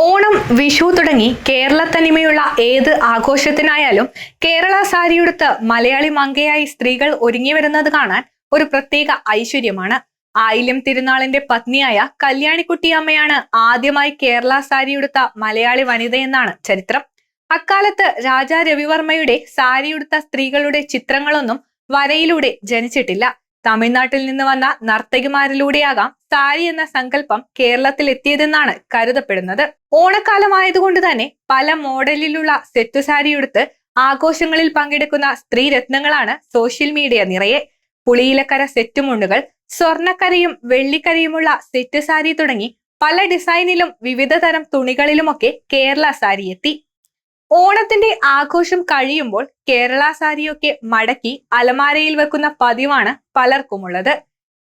ഓണം, വിഷു തുടങ്ങി കേരള തനിമയുള്ള ഏത് ആഘോഷത്തിനായാലും കേരള സാരിയുടുത്ത് മലയാളി മങ്കയായി സ്ത്രീകൾ ഒരുങ്ങി വരുന്നത് കാണാൻ ഒരു പ്രത്യേക ഐശ്വര്യമാണ്. ആയില്യം തിരുനാളിന്റെ പത്നിയായ കല്യാണിക്കുട്ടിയമ്മയാണ് ആദ്യമായി കേരള സാരിയുടുത്ത മലയാളി വനിതയെന്നാണ് ചരിത്രം. അക്കാലത്ത് രാജാ രവിവർമ്മയുടെ സാരിയുടുത്ത സ്ത്രീകളുടെ ചിത്രങ്ങളൊന്നും വരയിലൂടെ ജനിച്ചിട്ടില്ല. തമിഴ്നാട്ടിൽ നിന്ന് വന്ന നർത്തകിമാരിലൂടെയാകാം സാരി എന്ന സങ്കല്പം കേരളത്തിൽ എത്തിയതെന്നാണ് കരുതപ്പെടുന്നത്. ഓണക്കാലമായതുകൊണ്ട് തന്നെ പല മോഡലിലുള്ള സെറ്റ് സാരിയുടുത്ത് ആഘോഷങ്ങളിൽ പങ്കെടുക്കുന്ന സ്ത്രീരത്നങ്ങളാണ് സോഷ്യൽ മീഡിയ നിറയെ. പുളിയിലക്കര സെറ്റ് മുണ്ടുകൾ, സ്വർണ്ണക്കരയും വെള്ളിക്കരയുമുള്ള സെറ്റ് സാരി തുടങ്ങി പല ഡിസൈനിലും വിവിധ തരം തുണികളിലുമൊക്കെ കേരള സാരി എത്തി. ഓണത്തിന്റെ ആഘോഷം കഴിയുമ്പോൾ കേരള സാരിയൊക്കെ മടക്കി അലമാരയിൽ വെക്കുന്ന പതിവാണ് പലർക്കുമുള്ളത്.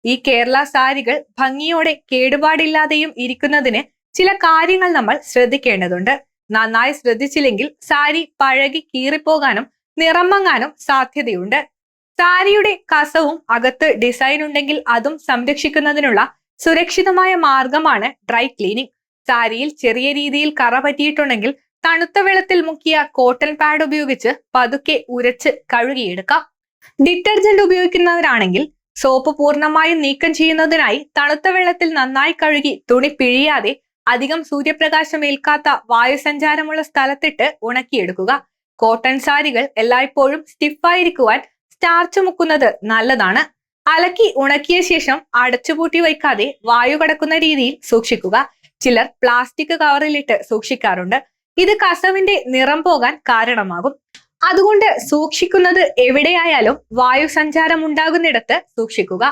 ഈ കേരള സാരികൾ ഭംഗിയോടെ കേടുപാടില്ലാതെയും ഇരിക്കുന്നതിന് ചില കാര്യങ്ങൾ നമ്മൾ ശ്രദ്ധിക്കേണ്ടതുണ്ട്. നന്നായി ശ്രദ്ധിച്ചില്ലെങ്കിൽ സാരി പഴകി കീറിപ്പോകാനും നിറം മങ്ങാനും സാധ്യതയുണ്ട്. സാരിയുടെ കസവും അകത്ത് ഡിസൈൻ ഉണ്ടെങ്കിൽ അതും സംരക്ഷിക്കുന്നതിനുള്ള സുരക്ഷിതമായ മാർഗമാണ് ഡ്രൈ ക്ലീനിങ്. സാരിയിൽ ചെറിയ രീതിയിൽ കറ പറ്റിയിട്ടുണ്ടെങ്കിൽ തണുത്ത വെള്ളത്തിൽ മുക്കിയ കോട്ടൺ പാഡ് ഉപയോഗിച്ച് പതുക്കെ ഉരച്ച് കഴുകിയെടുക്കാം. ഡിറ്റർജന്റ് ഉപയോഗിക്കുന്നവരാണെങ്കിൽ സോപ്പ് പൂർണ്ണമായും നീക്കം ചെയ്യുന്നതിനായി തണുത്ത വെള്ളത്തിൽ നന്നായി കഴുകി തുണി പിഴിയാതെ അധികം സൂര്യപ്രകാശം ഏൽക്കാത്ത വായുസഞ്ചാരമുള്ള സ്ഥലത്തിട്ട് ഉണക്കിയെടുക്കുക. കോട്ടൺ സാരികൾ എല്ലായ്പ്പോഴും സ്റ്റിഫായിരിക്കുവാൻ സ്റ്റാർച്ച് മുക്കുന്നത് നല്ലതാണ്. അലക്കി ഉണക്കിയ ശേഷം അടച്ചുപൂട്ടി വയ്ക്കാതെ വായു കടക്കുന്ന രീതിയിൽ സൂക്ഷിക്കുക. ചിലർ പ്ലാസ്റ്റിക് കവറിലിട്ട് സൂക്ഷിക്കാറുണ്ട്. ഇത് കസവിന്റെ നിറം പോകാൻ കാരണമാകും. അതുകൊണ്ട് സൂക്ഷിക്കുന്നത് എവിടെയായാലും വായു സഞ്ചാരം ഉണ്ടാകുന്നിടത്ത് സൂക്ഷിക്കുക.